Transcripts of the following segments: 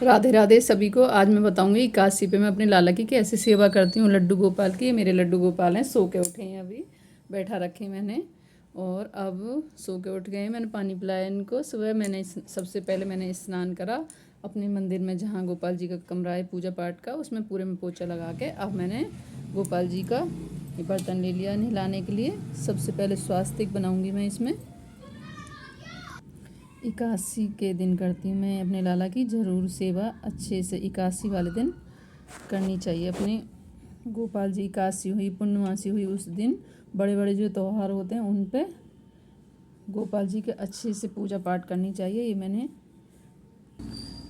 राधे राधे सभी को। आज मैं बताऊंगी इक्यासी पे मैं अपने लाला की कैसे सेवा करती हूँ। लड्डू गोपाल की, ये मेरे लड्डू गोपाल हैं, सो के उठे हैं, अभी बैठा रखे मैंने और अब सो के उठ गए हैं। मैंने पानी पिलाया इनको। सुबह मैंने सबसे पहले मैंने स्नान करा अपने मंदिर में, जहाँ गोपाल जी का कमरा है पूजा पाठ का, उसमें पूरे में पोछा लगा के अब मैंने गोपाल जी का ये बर्तन ले लिया नहलाने के लिए। सबसे पहले स्वास्तिक बनाऊँगी मैं इसमें। इक्यासी के दिन करती हूँ मैं अपने लाला की ज़रूर सेवा अच्छे से। इक्यासी वाले दिन करनी चाहिए अपने गोपाल जी। इक्यासी हुई, पूर्णमासी हुई, उस दिन बड़े बड़े जो त्यौहार होते हैं उन पे गोपाल जी के अच्छे से पूजा पाठ करनी चाहिए। ये मैंने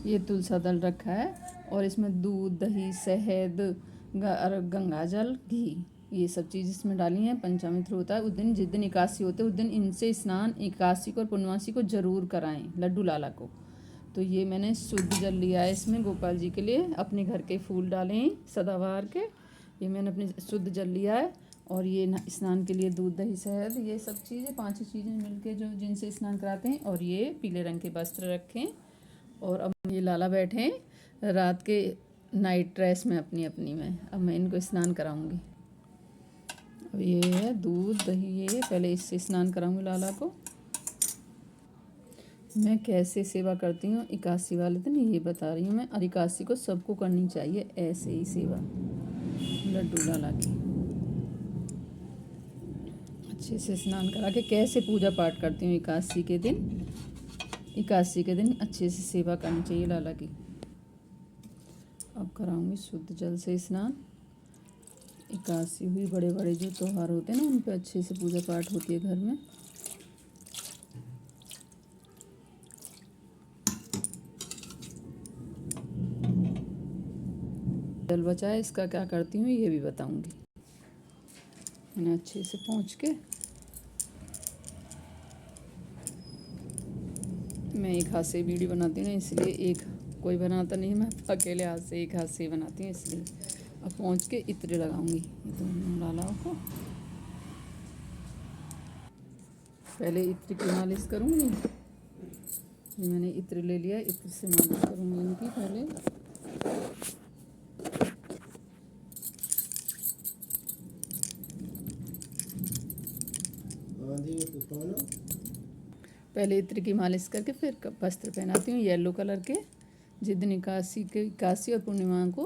ये तुलसा दल रखा है और इसमें दूध, दही, शहद, गंगा जल, घी, ये सब चीज़ इसमें डाली हैं। पंचामृत होता है उस दिन, जिस दिन इक्यासी होते हैं उस दिन इनसे स्नान इक्यासी को और पूर्णमासी को ज़रूर कराएं लड्डू लाला को। तो ये मैंने शुद्ध जल लिया है इसमें गोपाल जी के लिए। अपने घर के फूल डाले हैं सदाबहार के, ये मैंने अपने शुद्ध जल लिया है। और ये स्नान के लिए दूध, दही, शहद, ये सब चीज़ें, पाँचों चीज़ें मिलके जो जिनसे स्नान कराते हैं। और ये पीले रंग के वस्त्र रखें। और अब ये लाला बैठे हैं रात के नाइट ड्रेस में अपनी अपनी में। अब मैं इनको स्नान कराऊंगी। अब ये है दूध, दही, ये पहले इससे स्नान कराऊंगी लाला को। मैं कैसे सेवा करती हूँ इक्यासी वाले दिन ये बता रही हूँ मैं। और इक्यासी को सबको करनी चाहिए ऐसे ही सेवा लड्डू लाला की। अच्छे से स्नान करा के कैसे पूजा पाठ करती हूँ इक्यासी के दिन। इक्यासी के दिन अच्छे से सेवा करनी चाहिए लाला की। अब कराऊंगी शुद्ध जल से स्नान। इक्यासी हुई, बड़े बड़े जो त्यौहार होते हैं ना उन पे अच्छे से पूजा पाठ होती है घर में। जल बचा है, इसका क्या करती हूँ ये भी बताऊंगी। मैंने अच्छे से पोंछ के, मैं एक हाथ से वीडियो बनाती हूँ ना, इसलिए एक कोई बनाता नहीं, मैं अकेले हाथ से एक हाथ से बनाती हूँ इसलिए। अब पोंछ के इत्र लगाऊंगी दोनों लालाओं को। पहले इत्र की मालिश करूँगी। ये मैंने इत्र ले लिया, इत्र से मालिश करूँगी इनकी पहले। पहले इत्र की मालिश करके फिर वस्त्र पहनाती हूँ येलो कलर के। जिस दिन इक्यासी और पूर्णिमा को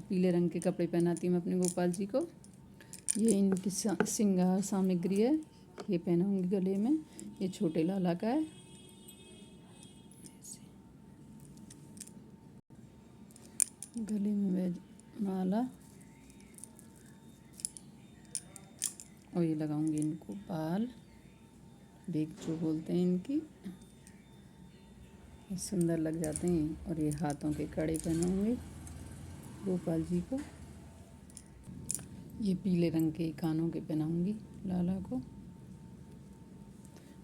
पीले रंग के कपड़े पहनाती हूँ मैं अपने गोपाल जी को। ये इनकी श्रृंगार सामग्री है, ये पहनाऊँगी गले में। ये छोटे लाला का है। गले में माला और ये लगाऊंगी इनको बाल, बेग जो बोलते हैं इनकी, सुंदर लग जाते हैं। और ये हाथों के कड़े पहनाऊंगी गोपाल जी को। ये पीले रंग के कानों के पहनाऊंगी लाला को।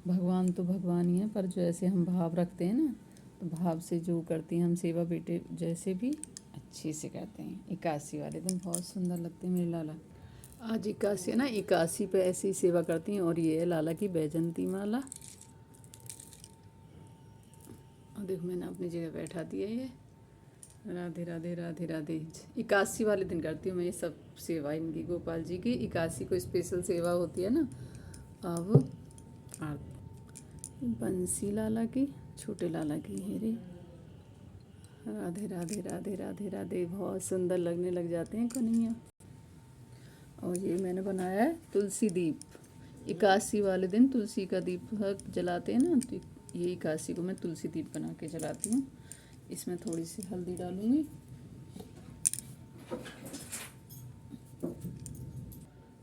भगवान तो भगवान ही है, पर जो ऐसे हम भाव रखते हैं ना, तो भाव से जो करते हैं हम सेवा, बेटे जैसे भी अच्छे से करते हैं। इक्यासी वाले दिन बहुत सुंदर लगते हैं मेरे लाला। आज इक्यासी है ना, इक्यासी पे ऐसे ही सेवा करती हैं। और ये है लाला की बैजंती माला। और देखो मैंने अपनी जगह बैठा दिया ये। राधे राधे राधे राधे। इक्यासी वाले दिन करती हूँ मैं ये सब सेवा इनकी, गोपाल जी की। इक्यासी को स्पेशल सेवा होती है ना। अब बंसी लाला की, छोटे लाला की है रे। राधे राधे राधे राधे राधे। बहुत सुंदर लगने लग जाते हैं कन्हैया। और ये मैंने बनाया है तुलसी दीप। इक्यासी वाले दिन तुलसी का दीप जलाते हैं ना, तो ये इक्यासी को मैं तुलसी दीप बना के जलाती हूँ। इसमें थोड़ी सी हल्दी डालूंगी।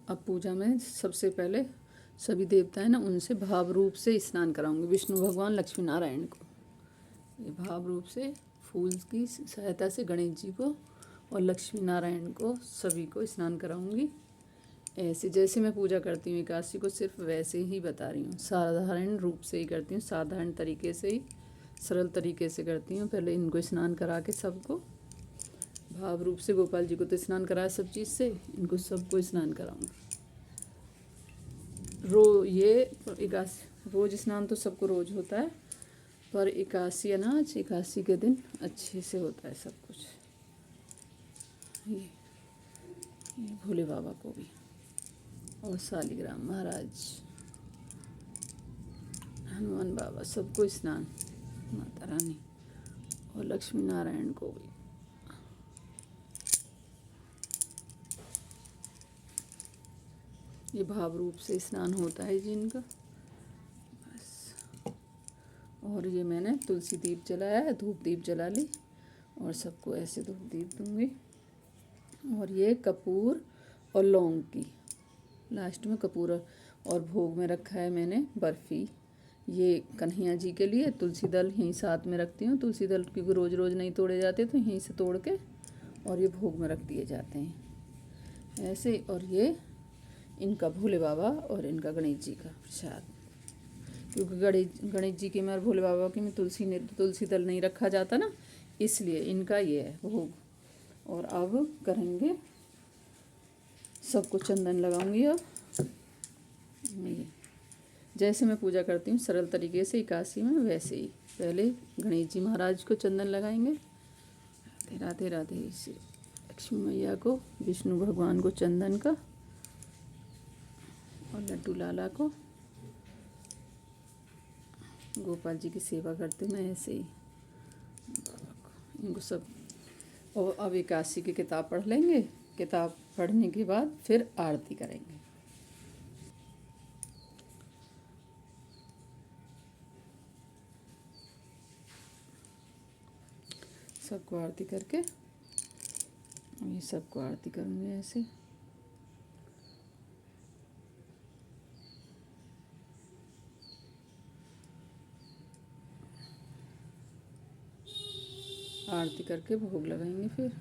अब पूजा में सबसे पहले सभी देवता हैं ना, उनसे भाव रूप से स्नान कराऊंगी। विष्णु भगवान, लक्ष्मी नारायण को ये भाव रूप से फूल की सहायता से गणेश जी को और लक्ष्मी नारायण को सभी को स्नान कराऊंगी। ऐसे जैसे मैं पूजा करती हूँ इक्यासी को, सिर्फ वैसे ही बता रही हूँ। साधारण रूप से ही करती हूँ, साधारण तरीके से ही, सरल तरीके से करती हूँ। पहले इनको स्नान करा के सबको भाव रूप से, गोपाल जी को तो स्नान कराया सब चीज़ से, इनको सबको स्नान कराऊंगी। ये इक्यासी रोज़ स्नान तो सबको रोज़ होता है, पर एकादशी अनाज एकादशी के दिन अच्छे से होता है सब कुछ। ये भोले बाबा को भी और शालिग्राम महाराज, हनुमान बाबा, सबको स्नान, माता रानी और लक्ष्मी नारायण को भी। ये भाव रूप से स्नान होता है जिनका बस। और ये मैंने तुलसी दीप जलाया है, धूप दीप जला ली और सबको ऐसे धूप दीप दूंगी। और ये कपूर और लौंग की लास्ट में कपूर और भोग में रखा है मैंने बर्फ़ी। ये कन्हैया जी के लिए तुलसी दल यहीं साथ में रखती हूँ। तुलसी दल क्योंकि रोज़ रोज़ नहीं तोड़े जाते तो यहीं से तोड़ के और ये भोग में रख दिए जाते हैं ऐसे। और ये इनका भोले बाबा और इनका गणेश जी का प्रसाद, क्योंकि गणेश जी के में और भोले बाबा के में तुलसी दल नहीं रखा जाता ना, इसलिए इनका ये है भोग। और अब करेंगे, सबको चंदन लगाऊंगी। अब ये जैसे मैं पूजा करती हूँ सरल तरीके से एकादशी में, वैसे ही पहले गणेश जी महाराज को चंदन लगाएंगे। राधे राधे राधे। श्री लक्ष्मी मैया को, विष्णु भगवान को चंदन का, और लड्डू लाला को, गोपाल जी की सेवा करते मैं ऐसे ही बाबा को, इनको सब। और अब एकादशी की किताब पढ़ लेंगे। किताब पढ़ने के बाद फिर आरती करेंगे। सबको आरती करके, ये सबको आरती करूँगी ऐसे। आरती करके भोग लगाएंगे। फिर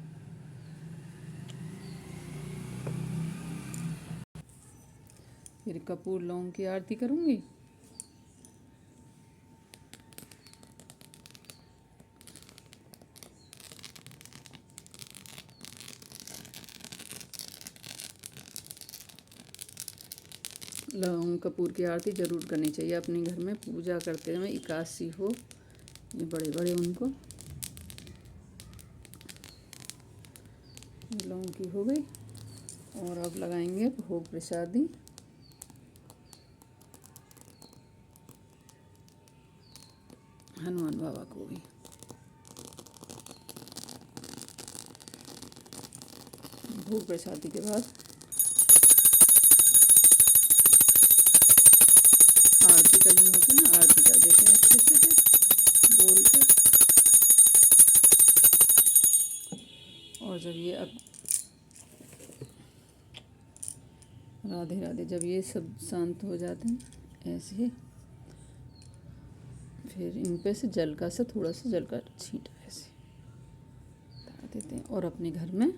कपूर लौंग की आरती करूँगी। लौंग कपूर की आरती ज़रूर करनी चाहिए अपने घर में पूजा करते हुए, एकादशी हो ये बड़े बड़े उनको। लौंग की हो गई और अब लगाएंगे भोग प्रसादी। हनुमान बाबा को भी भोग प्रसादी के बाद आरती करनी होती है ना, आरती कर देते हैं अच्छे से फिर बोल के। और जब ये अब राधे राधे, जब ये सब शांत हो जाते हैं ऐसे, फिर इन पे से जल का सा थोड़ा सा जल का छींटा ऐसे डाल देते हैं और अपने घर में